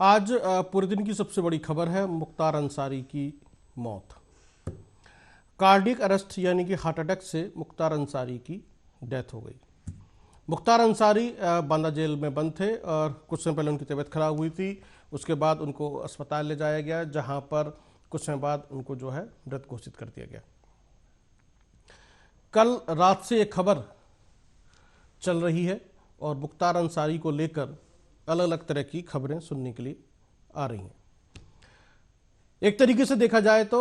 आज पूरे दिन की सबसे बड़ी खबर है मुख्तार अंसारी की मौत। कार्डियक अरेस्ट यानी कि हार्ट अटैक से मुख्तार अंसारी की डेथ हो गई। मुख्तार अंसारी बांदा जेल में बंद थे और कुछ समय पहले उनकी तबीयत खराब हुई थी। उसके बाद उनको अस्पताल ले जाया गया, जहां पर कुछ समय बाद उनको जो है मृत घोषित कर दिया गया। कल रात से एक खबर चल रही है और मुख्तार अंसारी को लेकर अलग अलग तरह की खबरें सुनने के लिए आ रही हैं। एक तरीके से देखा जाए तो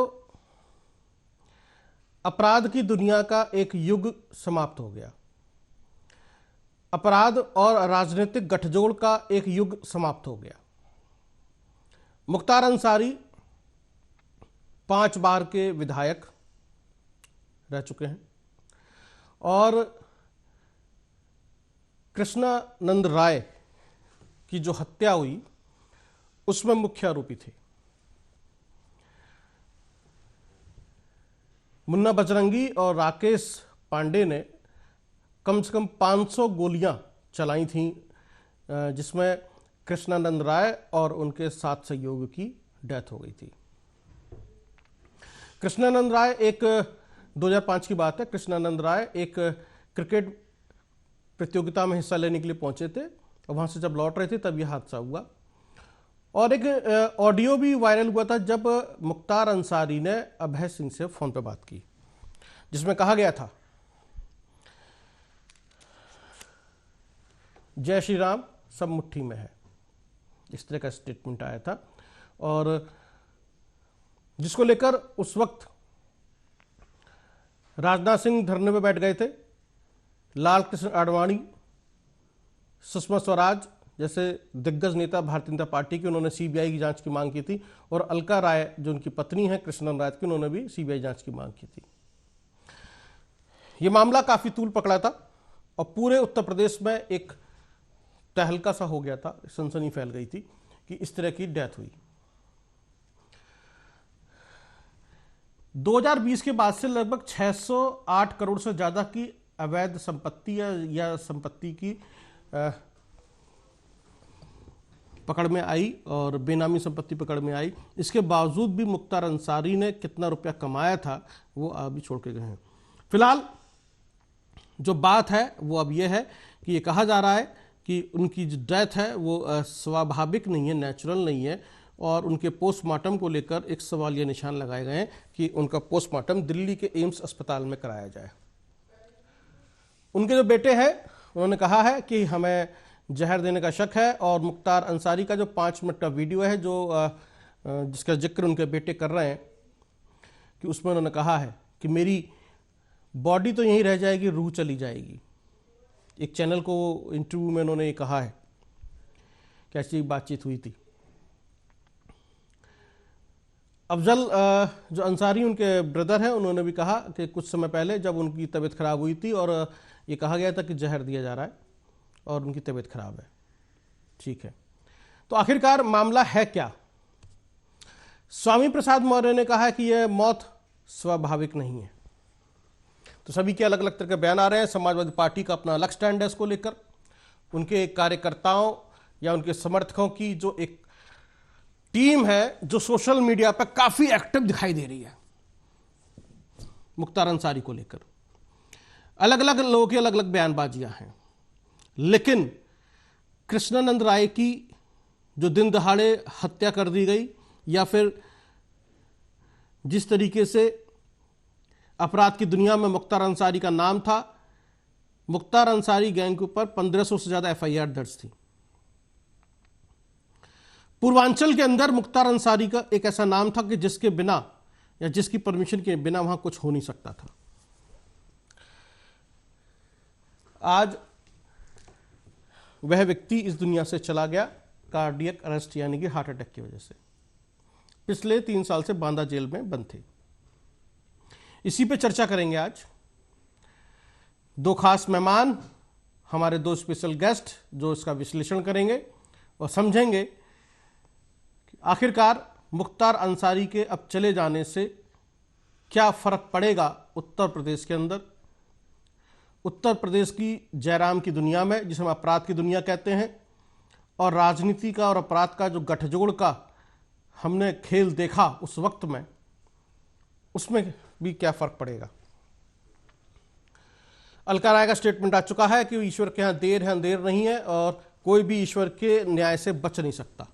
अपराध की दुनिया का एक युग समाप्त हो गया। अपराध और राजनीतिक गठजोड़ का एक युग समाप्त हो गया। मुख्तार अंसारी 5 बार के विधायक रह चुके हैं और कृष्णानंद राय की जो हत्या हुई उसमें मुख्य आरोपी थे। मुन्ना बजरंगी और राकेश पांडे ने कम से कम 500 गोलियां चलाई थीं, जिसमें कृष्णानंद राय और उनके 7 सहयोगी की डेथ हो गई थी। कृष्णानंद राय 2005 की बात है। कृष्णानंद राय एक क्रिकेट प्रतियोगिता में हिस्सा लेने के लिए पहुंचे थे और वहां से जब लौट रहे थे तब यह हादसा हुआ। और एक ऑडियो भी वायरल हुआ था जब मुख्तार अंसारी ने अभय सिंह से फोन पर बात की, जिसमें कहा गया था जय श्री राम, सब मुट्ठी में है, इस तरह का स्टेटमेंट आया था। और जिसको लेकर उस वक्त राजनाथ सिंह धरने पर बैठ गए थे। लाल कृष्ण आडवाणी, सुषमा स्वराज जैसे दिग्गज नेता भारतीय जनता पार्टी के, उन्होंने सीबीआई की जांच की मांग की थी। और अलका राय जो उनकी पत्नी है कृष्णन राज की, उन्होंने भी सीबीआई जांच की मांग की थी। यह मामला काफी तूल पकड़ा था और पूरे उत्तर प्रदेश में एक तहलका सा हो गया था, सनसनी फैल गई थी कि इस तरह की डेथ हुई। 2020 के बाद से लगभग 608 करोड़ से ज्यादा की अवैध संपत्ति या संपत्ति की पकड़ में आई और बेनामी संपत्ति पकड़ में आई। इसके बावजूद भी मुख्तार अंसारी ने कितना रुपया कमाया था वो अभी छोड़ के गए हैं। फिलहाल जो बात है वो अब ये है कि ये कहा जा रहा है कि उनकी जो डेथ है वो स्वाभाविक नहीं है, नेचुरल नहीं है। और उनके पोस्टमार्टम को लेकर एक सवालिया निशान लगाए गए हैं कि उनका पोस्टमार्टम दिल्ली के एम्स अस्पताल में कराया जाए। उनके जो बेटे हैं उन्होंने कहा है कि हमें जहर देने का शक है। और मुख्तार अंसारी का जो 5 मिनट का वीडियो है जिसका जिक्र उनके बेटे कर रहे हैं कि उसमें उन्होंने कहा है कि मेरी बॉडी तो यहीं रह जाएगी, रूह चली जाएगी। एक चैनल को इंटरव्यू में उन्होंने ये कहा है कि ऐसी बातचीत हुई थी। अफजल जो अंसारी उनके ब्रदर हैं, उन्होंने भी कहा कि कुछ समय पहले जब उनकी तबीयत खराब हुई थी और ये कहा गया था कि जहर दिया जा रहा है और उनकी तबीयत खराब है। ठीक है, तो आखिरकार मामला है क्या? स्वामी प्रसाद मौर्य ने कहा है कि यह मौत स्वाभाविक नहीं है। तो सभी के अलग अलग तरह के बयान आ रहे हैं। समाजवादी पार्टी का अपना अलग स्टैंड है इसको लेकर। उनके कार्यकर्ताओं या उनके समर्थकों की जो एक टीम है जो सोशल मीडिया पर काफी एक्टिव दिखाई दे रही है मुख्तार अंसारी को लेकर। अलग अलग लोगों की अलग अलग बयानबाजियां हैं, लेकिन कृष्णानंद राय की जो दिन दहाड़े हत्या कर दी गई या फिर जिस तरीके से अपराध की दुनिया में मुख्तार अंसारी का नाम था, मुख्तार अंसारी गैंग के ऊपर 1500 से ज्यादा एफआईआर दर्ज थी। पूर्वांचल के अंदर मुख्तार अंसारी का एक ऐसा नाम था कि जिसके बिना या जिसकी परमिशन के बिना वहां कुछ हो नहीं सकता था। आज वह व्यक्ति इस दुनिया से चला गया कार्डियक अरेस्ट यानी कि हार्ट अटैक की वजह से। पिछले 3 साल से बांदा जेल में बंद थे। इसी पे चर्चा करेंगे आज। 2 खास मेहमान, हमारे 2 स्पेशल गेस्ट जो इसका विश्लेषण करेंगे और समझेंगे कि आखिरकार मुख्तार अंसारी के अब चले जाने से क्या फर्क पड़ेगा उत्तर प्रदेश के अंदर, उत्तर प्रदेश की जयराम की दुनिया में, जिसे हम अपराध की दुनिया कहते हैं, और राजनीति का और अपराध का जो गठजोड़ का हमने खेल देखा उस वक्त में, उसमें भी क्या फर्क पड़ेगा। अलका राय का स्टेटमेंट आ चुका है कि ईश्वर के यहां देर है अंधेर नहीं है और कोई भी ईश्वर के न्याय से बच नहीं सकता।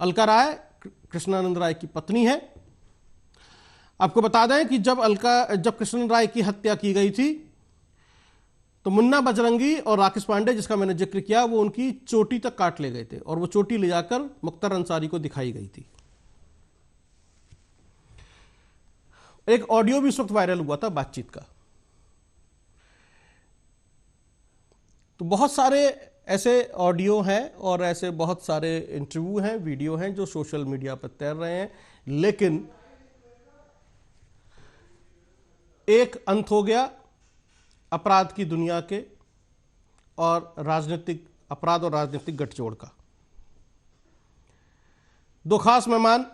अलका राय कृष्णानंद राय की पत्नी है। आपको बता दें कि जब कृष्णानंद राय की हत्या की गई थी तो मुन्ना बजरंगी और राकेश पांडे, जिसका मैंने जिक्र किया, वो उनकी चोटी तक काट ले गए थे और वो चोटी ले जाकर मुख्तार अंसारी को दिखाई गई थी। एक ऑडियो भी उस वक्त वायरल हुआ था बातचीत का। तो बहुत सारे ऐसे ऑडियो हैं और ऐसे बहुत सारे इंटरव्यू हैं, वीडियो हैं जो सोशल मीडिया पर तैर रहे हैं, लेकिन एक अंत हो गया अपराध की दुनिया के और राजनीतिक अपराध और राजनीतिक गठजोड़ का। दो खास मेहमान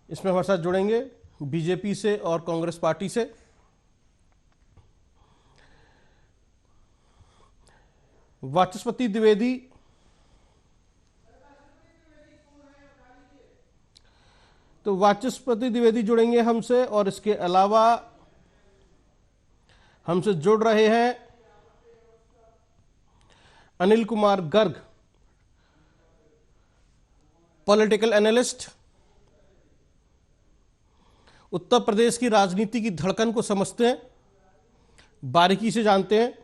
इसमें हमारे साथ जुड़ेंगे, बीजेपी से और कांग्रेस पार्टी से। वाचस्पति द्विवेदी जुड़ेंगे हमसे, और इसके अलावा हमसे जुड़ रहे हैं अनिल कुमार गर्ग, पॉलिटिकल एनालिस्ट, उत्तर प्रदेश की राजनीति की धड़कन को समझते हैं, बारीकी से जानते हैं,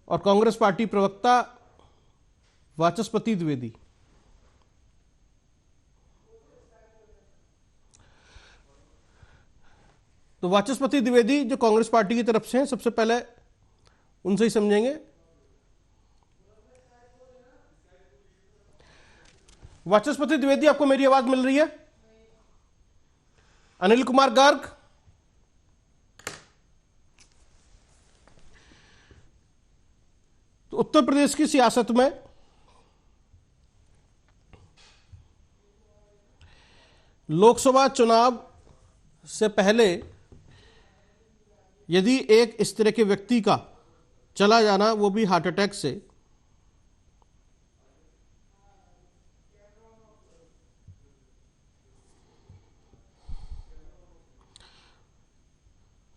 और कांग्रेस पार्टी प्रवक्ता वाचस्पति द्विवेदी। तो वाचस्पति द्विवेदी जो कांग्रेस पार्टी की तरफ से हैं, सबसे पहले उनसे ही समझेंगे। वाचस्पति द्विवेदी, आपको मेरी आवाज मिल रही है? अनिल कुमार गर्ग, तो उत्तर प्रदेश की सियासत में लोकसभा चुनाव से पहले यदि एक इस तरह के व्यक्ति का चला जाना, वो भी हार्ट अटैक से,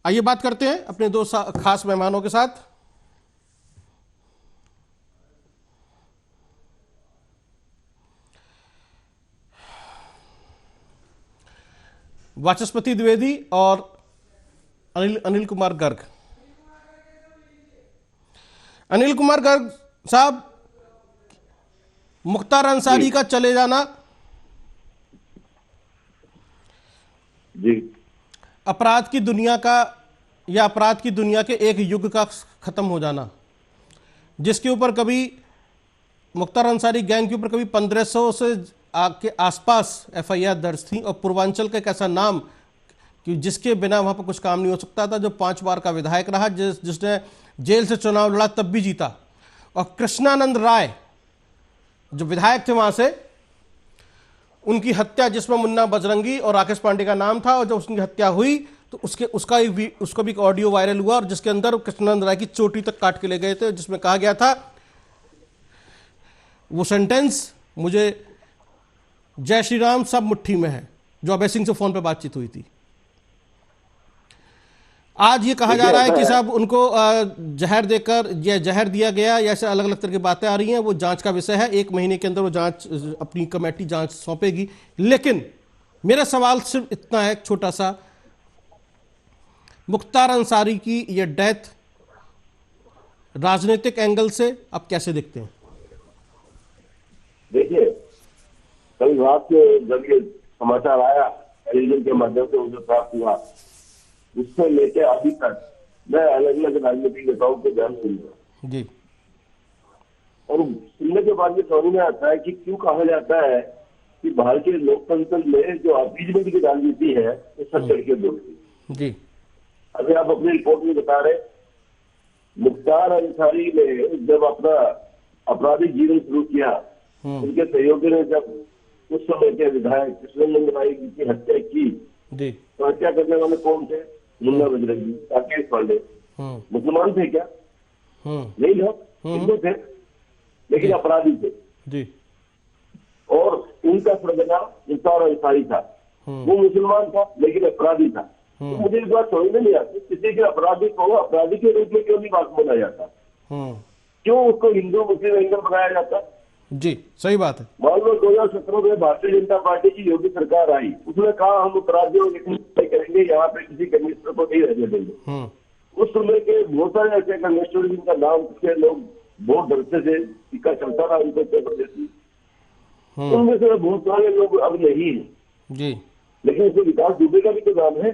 आइए बात करते हैं अपने दो खास मेहमानों के साथ। वाचस्पति द्विवेदी और अनिल कुमार गर्ग। अनिल कुमार गर्ग साहब, मुख्तार अंसारी का चले जाना जी अपराध की दुनिया का या अपराध की दुनिया के एक युग का खत्म हो जाना, जिसके ऊपर कभी मुख्तार अंसारी गैंग के ऊपर कभी 1500 से के आसपास एफआईआर दर्ज थी, और पूर्वांचल का एक ऐसा नाम कि जिसके बिना वहां पर कुछ काम नहीं हो सकता था, जो 5 बार का विधायक रहा, जिसने जेल से चुनाव लड़ा तब भी जीता। और कृष्णानंद राय जो विधायक थे वहां से, उनकी हत्या, जिसमें मुन्ना बजरंगी और राकेश पांडे का नाम था, और जब उसकी हत्या हुई तो उसका भी एक ऑडियो वायरल हुआ, और जिसके अंदर कृष्णानंद राय की चोटी तक काट के ले गए थे, जिसमें कहा गया था वो सेंटेंस, मुझे जय श्री राम सब मुट्ठी में है, जो अभय सिंह से फोन पर बातचीत हुई थी। आज ये कहा जा रहा है कि साहब उनको जहर देकर या जहर दिया गया, या ऐसे अलग अलग तरह की बातें आ रही हैं। वो जांच का विषय है, 1 महीने के अंदर वो जांच, अपनी कमेटी जांच सौंपेगी। लेकिन मेरा सवाल सिर्फ इतना है, छोटा सा, मुख्तार अंसारी की ये डेथ राजनीतिक एंगल से आप कैसे देखते हैं? देखिए, कल रात के जब ये समाचार आया, टेलीविजन के माध्यम से मुझे प्राप्त हुआ, उससे लेकर अभी तक मैं अलग अलग राजनीतिक नेताओं के बयान सुन रहा जी, और सुनने के बाद ये समझ में आता है कि क्यों कहा जाता है कि भारतीय लोकतंत्र में जो अपीजमेंट की राजनीति है वो सब चढ़ के बोलती जी। अभी आप अपनी रिपोर्ट में बता रहे, मुख्तार अंसारी ने जब अपना आपराधिक जीवन शुरू किया, उनके सहयोगी ने जब उस समय के विधायक कृष्णानंद राय की हत्या की, तो हत्या करने वाले कौन थे? मुन्ना बजरंगी, राकेश पांडे। मुसलमान थे क्या? नहीं था, हिंदू थे लेकिन अपराधी थे जी। और उनका सरगना मुख्तार अंसारी था, वो मुसलमान था लेकिन अपराधी था। तो मुझे इस बात समझ में नहीं आती किसी के अपराधी को अपराधी के रूप में क्यों नहीं बात बोला जाता, क्यों उसको हिंदू मुस्लिम एंगल बनाया जाता। जी सही बात है। मान लो 2017 में भारतीय जनता पार्टी की योगी सरकार आई, उसने कहा हम अपराधियों की करेंगे, यहाँ पे किसी कमिश्नर को नहीं रहने देंगे। उस समय के बहुत सारे ऐसे कमिश्नर जिनका नाम से लोग बहुत डरते थे, टीका चलता था उनको पेपर देती, उनमें से बहुत सारे लोग अब नहीं है जी। लेकिन उसमें विकास दुबे का भी तो नाम है,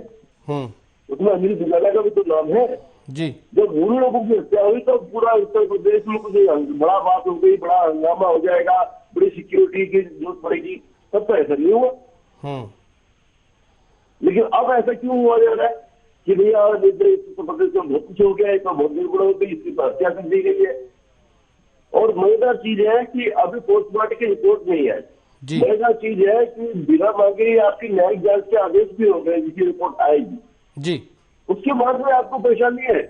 उसमें अनिल दुग्गला का भी तो नाम है जी। जब उन लोगों की हत्या हुई तो पूरा उत्तर प्रदेश में कुछ बड़ा बात हो गई, बड़ा हंगामा हो जाएगा, बड़ी सिक्योरिटी की जरूरत पड़ेगी, तब तो ऐसा नहीं हुआ। लेकिन अब ऐसा क्यों हुआ जा रहा है कि भैया उत्तर प्रदेश में बहुत कुछ हो गया है, तो बहुत गड़बड़ हो गई, इसकी हत्या कर दी गई है। और मजेदार चीज है कि अभी पोस्टमार्टम की रिपोर्ट नहीं है। मजेदार चीज है कि बिना मांगे आपकी न्यायिक जांच के आदेश भी हो गए जिसकी रिपोर्ट आएगी जी, उसके बाद में आपको परेशानी है।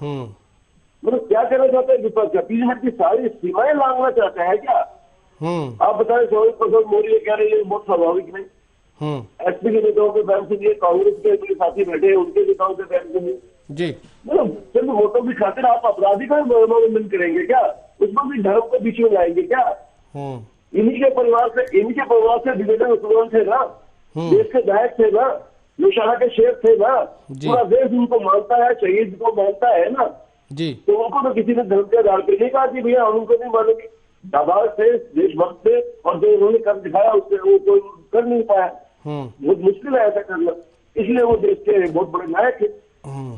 मतलब क्या कहना चाहते हैं विपक्ष, छत्तीसगढ़ की सारी सीमाएं लांघना चाहते हैं क्या? आप बताएं। स्वाभाविक प्रसाद मौर्य कह रहे हैं बहुत स्वाभाविक नहीं, एसपी के नेताओं के बयान सुनिए, कांग्रेस के मेरे साथी बैठे हैं उनके नेताओं के बयान सुनिए जी। मतलब सिर्फ वोटों की खातिर आप अपराधी का मनोरंजन करेंगे क्या? उसमें भी धर्म को बीच में लाएंगे क्या? इन्हीं के परिवार से विवेक मुसलमान थे ना, देश के नायक थे ना, नौशहरा के शेर थे ना, पूरा देश उनको मानता है, शहीद को मानता है ना जी। तो उनको तो किसी ने धर्म के आधार पर नहीं कहा कि भैया हम उनको नहीं मानेंगे। जाबाज थे, देशभक्त थे और जो उन्होंने कर दिखाया उससे वो कोई कर नहीं पाया। बहुत मुश्किल है ऐसा करना, इसलिए वो देश के बहुत बड़े नायक थे।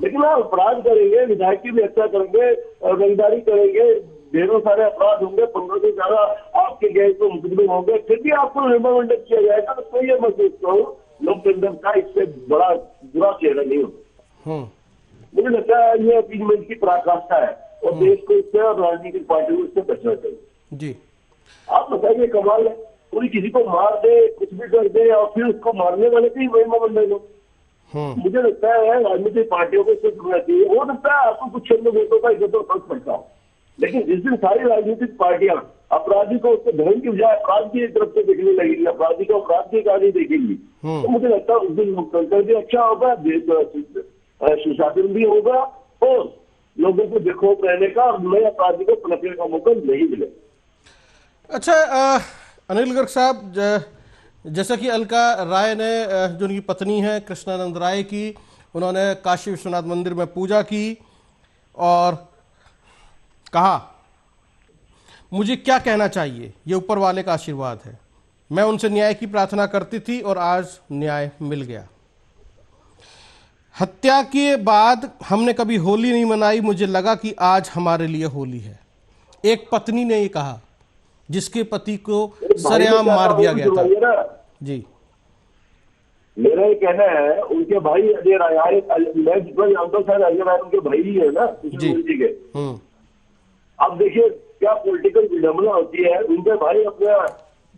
लेकिन आप अपराध करेंगे, विधायक की भी हत्या करेंगे, रंगदारी करेंगे, ढेरों सारे अपराध होंगे, 15 से ज्यादा आपके गैर को मुकदमे होंगे, फिर भी आपको रिमांडेड किया जाएगा। तो ये मैं सोचता हूँ लोकतंत्र का इससे बड़ा बुरा चेहरा नहीं होता। मुझे लगता है ये अपीलमेंट की पराकाष्ठा है और देश को इससे और राजनीतिक पार्टी को इससे बचना चाहिए जी। आप बताइए कमाल है, कोई किसी को मार दे, कुछ भी कर दे और फिर उसको मारने वाले को ही महिमा बन रहे लोग। मुझे लगता है राजनीतिक पार्टियों को इससे सुनना चाहिए। हो सकता है आपको कुछ चंद वोटों का इज्जत और फर्क पड़ता हो, लेकिन जिस दिन सारी राजनीतिक पार्टियां अपराधी को उसके धर्म की बजाय अपराध की तरफ से देखने लगेगी, अपराधी को अपराध की कहानी देखेंगी, तो मुझे लगता है उस दिन लोकतंत्र भी अच्छा होगा, देश सुशासन भी होगा और लोगों को बेखौफ रहने का और नए अपराधी को पनपने का मौका नहीं मिलेगा। अच्छा अनिल गर्ग साहब, जैसा कि अलका राय ने जो उनकी पत्नी है कृष्णानंद राय की, उन्होंने काशी विश्वनाथ मंदिर में पूजा की और कहा मुझे क्या कहना चाहिए, ये ऊपर वाले का आशीर्वाद है, मैं उनसे न्याय की प्रार्थना करती थी और आज न्याय मिल गया। हत्या के बाद हमने कभी होली नहीं मनाई, मुझे लगा कि आज हमारे लिए होली है। एक पत्नी ने ये कहा जिसके पति को सरेआम मार दिया गया था जी। मेरा ये कहना है उनके भाई अजय राय, मैं जितना जानता हूँ शायद अजय राय उनके भाई ही है ना जी के। अब देखिए क्या पॉलिटिकल विडंबना होती है, उनके भाई अपने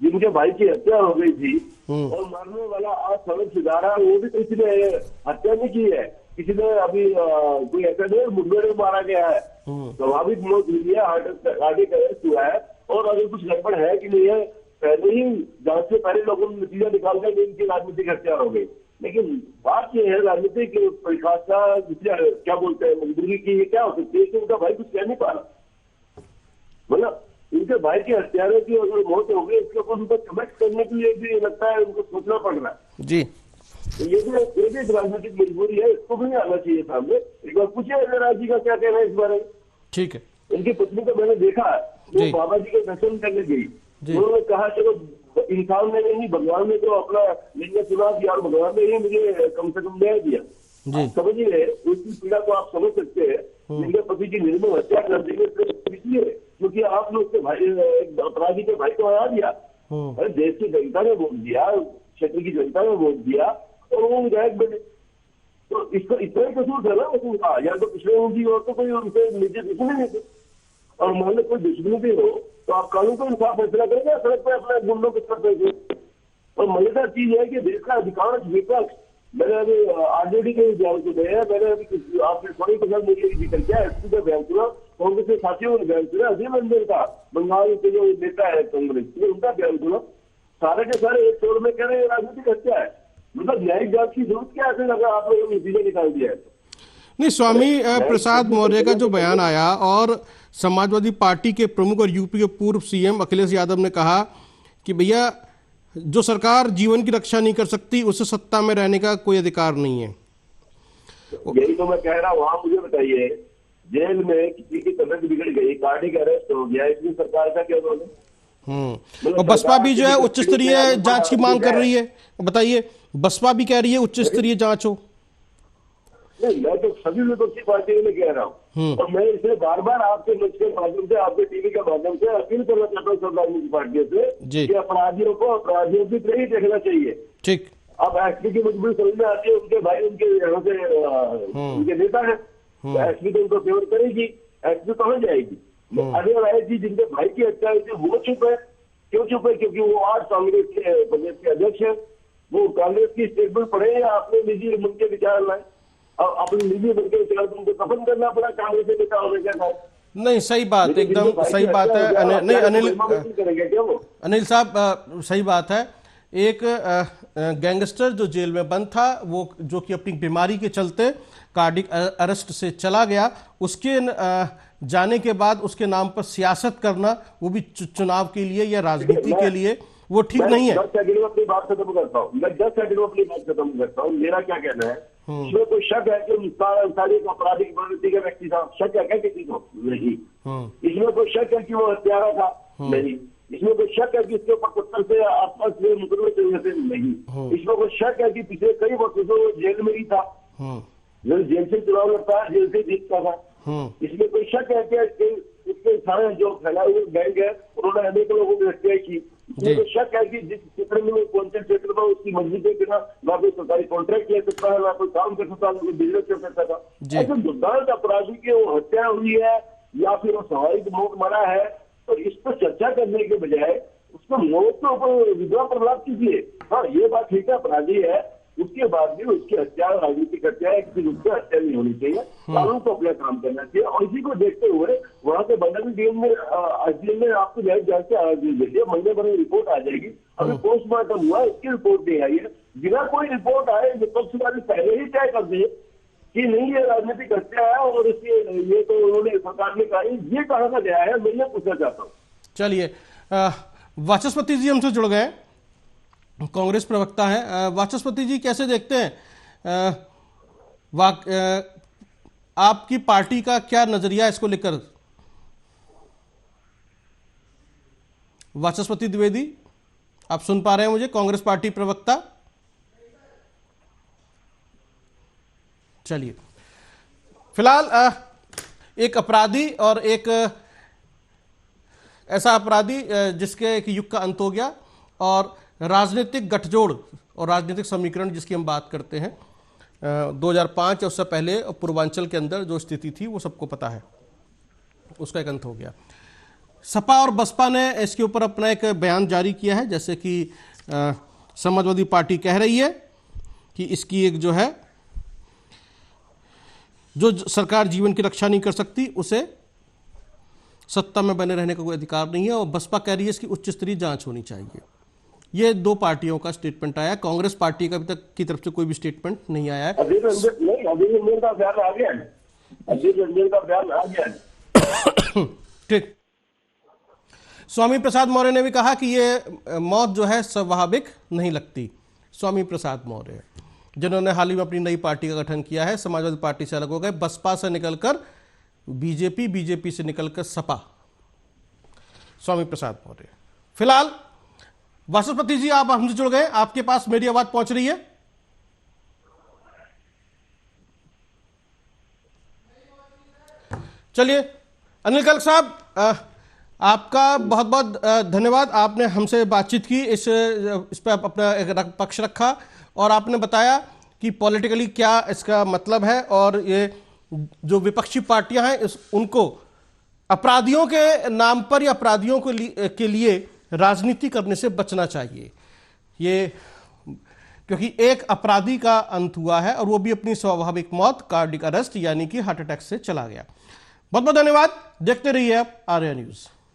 जिनके भाई की हत्या हो गई थी और मरने वाला आज सड़क सुधारा, वो भी किसी ने हत्या नहीं की है, किसी ने अभी कोई ऐसा नहीं मुठभेड़ में मारा गया है, स्वाभाविक मौत हुई है, हार्ट अटैक हुआ है। और अगर कुछ गड़बड़ है कि नहीं है, पहले ही जांच से पहले लोगों ने नतीजा निकाल दिया कि इनकी राजनीतिक हत्या हो गई। लेकिन बात यह है राजनीतिक परिभाषा क्या बोलते हैं मजबूरी की, ये क्या हो सकती है कि उनका भाई कुछ कह नहीं पा रहा, मतलब इनके भाई की हत्यारों की अगर मौत हो गई इसके ऊपर उनको कमेंट करने के लिए भी लगता है उनको सोचना पड़ रहा है जी। तो ये भी राजनीतिक मजबूरी है, इसको भी नहीं आना चाहिए सामने। एक बार पूछिए अजय राय जी का क्या कहना है इस बारे में। ठीक है, इनकी पत्नी को मैंने देखा, वो बाबा जी के दर्शन करने गई, उन्होंने कहा चलो इंसान ने नहीं भगवान ने तो अपना लिंग चुना दिया और भगवान ने ही मुझे कम से कम न्याय दिया। समझिए उसकी पीड़ा को आप समझ सकते हैं, मेरे पति की निर्मम हत्या कर देंगे इसलिए क्योंकि आपने उसके भाई अपराधी के भाई को हरा दिया। अरे देश की जनता ने वोट दिया, क्षेत्र की जनता ने वोट दिया और वो विधायक बने, तो इसका इतना ही कसूर था ना उनका, या तो पिछले उनकी और तो कोई उनसे निजी दुश्मनी नहीं थे। और मान लो कोई दुश्मनी भी हो तो आप कानून को इंसाफ फैसला करेंगे, सड़क पर अपने गुंडों के साथ। और मजेदार चीज है कि देश का अधिकांश विपक्ष मैंने अभी आरजेडी के बयान सुने हैं, मैंने अभी आपने थोड़ी पसंद मुझे जिक्र किया, एसपी का बयान सुना, कांग्रेस के साथियों ने बयान सुना, अजीम अंजन का, बंगाल के जो नेता है कांग्रेस के, उनका बयान सुना। सारे के सारे एक शोर में कह रहे हैं राजनीतिक हत्या है। मतलब न्यायिक जांच की जरूरत क्या है अगर आप लोगों ने नतीजा निकाल दिया है तो? नहीं, स्वामी प्रसाद मौर्य का जो बयान आया और समाजवादी पार्टी के प्रमुख और यूपी के पूर्व सीएम अखिलेश यादव ने कहा कि भैया जो सरकार जीवन की रक्षा नहीं कर सकती उसे सत्ता में रहने का कोई अधिकार नहीं है। यही तो मैं कह रहा हूँ। आप मुझे बताइए, जेल में किसी की तबीयत बिगड़ गई, कार्डिक अरेस्ट हो गया, इसमें सरकार का क्या रोल है? और बसपा भी जो है उच्च स्तरीय जांच की मांग कर रही है। बताइए, बसपा भी कह रही है उच्च स्तरीय जांच हो। नहीं, मैं तो सभी विपक्षी पार्टियों में कह रहा हूँ, और मैं इसे बार बार आपके मंच के माध्यम से, आपके टीवी के माध्यम से अपील करना चाहता हूँ सब राजनीतिक पार्टियों से कि अपराधियों को अपराधियों की तरह ही देखना चाहिए। ठीक, अब एसपी की मजबूरी समझ में आती है, उनके भाई उनके यहाँ से उनके नेता है, तो एसपी तो उनको फेवर करेगी, एसपी कहाँ जाएगी? अजय राय जी जिनके भाई की हत्या हुई थी वो चुप है। क्यों चुप है? क्योंकि वो आज कांग्रेस के प्रदेश के अध्यक्ष है। वो कांग्रेस की स्टेटमेंट पढ़े या अपने निजी मन के विचार लाए? अब अपने निजी मन के विचार तुमको कफन करना पड़ा कांग्रेस के नेता होने के बाद? नहीं, सही बात, एकदम सही बात है। नहीं, अनिल साहब, सही बात है। एक गैंगस्टर जो जेल में बंद था, वो जो कि अपनी बीमारी के चलते कार्डिक अरेस्ट से चला गया, उसके जाने के बाद उसके नाम पर सियासत करना, वो भी चुनाव के लिए या राजनीति के लिए, वो ठीक नहीं है। 10 सेकंड में अपनी बात खत्म करता हूँ। मैं 10 सेकंड में अपनी बात खत्म करता हूँ। मेरा क्या कहना है, इसमें कोई शक है कि मुख्तार अंसारी को आपराधिक प्रवृत्ति का व्यक्ति था? शक है क्या किसी को? नहीं। इसमें कोई शक है कि वो हत्यारा था? नहीं। इसमें कोई शक है कि इसके ऊपर 70 से आसपास मुकदमे चल रहे थे? नहीं। इसमें कोई शक है कि पिछले कई वर्षों से वो जेल में ही था? जेल से चुनाव लड़ता है, जेल से जीतता था। इसमें कोई शक है कि इसके सारे जो फैलाए हुए गैंग है उन्होंने अनेक लोगों की हत्या की? इसमें कोई शक है कि जिस क्षेत्र में कौन से क्षेत्र में उसकी मर्जी के बिना ना कोई सरकारी कॉन्ट्रैक्ट ले सकता है, ना कोई काम कर सकता है, ना कोई बिजनेस कर सकता था? ऐसे दुर्दांत अपराधी की वो हत्या हुई है या फिर वो स्वाभाविक मौत मरा है, तो इस पर चर्चा करने के बजाय उसको मौत के ऊपर विधवा प्रलाप कीजिए। हाँ, ये बात ठीक है, अपराधी है, उसके बाद भी उसकी हत्या राजनीतिक हत्या है, किसी दूसरे हत्या नहीं होनी चाहिए। कानून को अपना काम करना चाहिए। और इसी को देखते हुए वहां से बंडल डीएम में आपको न्यायिक जांच से आदेश दे दिया, महीने भर में रिपोर्ट आ जाएगी। अभी पोस्टमार्टम हुआ, इसकी रिपोर्ट नहीं आई है। बिना कोई रिपोर्ट आए विपक्ष वाले पहले ही तय कर दिए कि नहीं ये राजनीतिक हत्या है और इसके ये तो उन्होंने सरकार ने कहा, ये कहाँ का गया है? मैं ये पूछना चाहता हूँ। चलिए, वाचस्पति जी हमसे जुड़ गए, कांग्रेस प्रवक्ता है। वाचस्पति जी, कैसे देखते हैं आपकी पार्टी का क्या नजरिया इसको लेकर? वाचस्पति द्विवेदी, आप सुन पा रहे हैं मुझे? कांग्रेस पार्टी प्रवक्ता। चलिए, फिलहाल एक अपराधी और एक ऐसा अपराधी जिसके एक युग का अंत हो गया, और राजनीतिक गठजोड़ और राजनीतिक समीकरण जिसकी हम बात करते हैं 2005 या उससे पहले पूर्वांचल के अंदर जो स्थिति थी वो सबको पता है, उसका एक अंत हो गया। सपा और बसपा ने इसके ऊपर अपना एक बयान जारी किया है, जैसे कि समाजवादी पार्टी कह रही है कि इसकी एक जो है, जो सरकार जीवन की रक्षा नहीं कर सकती उसे सत्ता में बने रहने का कोई अधिकार नहीं है, और बसपा कह रही है इसकी उच्च स्तरीय जांच होनी चाहिए। ये दो पार्टियों का स्टेटमेंट आया। कांग्रेस पार्टी का अभी तक की तरफ से कोई भी स्टेटमेंट नहीं आया है। अजीत रंजन का बयान आ गया है। अजीत रंजन का बयान आ गया है। ठीक। स्वामी प्रसाद मौर्य ने भी कहा कि ये मौत जो है स्वाभाविक नहीं लगती। स्वामी प्रसाद मौर्य, जिन्होंने हाल ही में अपनी नई पार्टी का गठन किया है, समाजवादी पार्टी से अलग हो गए, बसपा से निकलकर बीजेपी, बीजेपी से निकलकर सपा। स्वामी प्रसाद मौर्य। फिलहाल वाचस्पति जी, आप हमसे जुड़ गए, आपके पास मेरी आवाज पहुंच रही है? चलिए, अनिल कल्क साहब, आपका बहुत बहुत धन्यवाद। आपने हमसे बातचीत की, इस पर अपना एक पक्ष रखा और आपने बताया कि पॉलिटिकली क्या इसका मतलब है, और ये जो विपक्षी पार्टियां हैं उनको अपराधियों के नाम पर या अपराधियों के लिए राजनीति करने से बचना चाहिए। ये क्योंकि एक अपराधी का अंत हुआ है और वो भी अपनी स्वाभाविक मौत, कार्डियक अरेस्ट यानी कि हार्ट अटैक से चला गया। बहुत बहुत धन्यवाद। देखते रहिए आप आर्या न्यूज।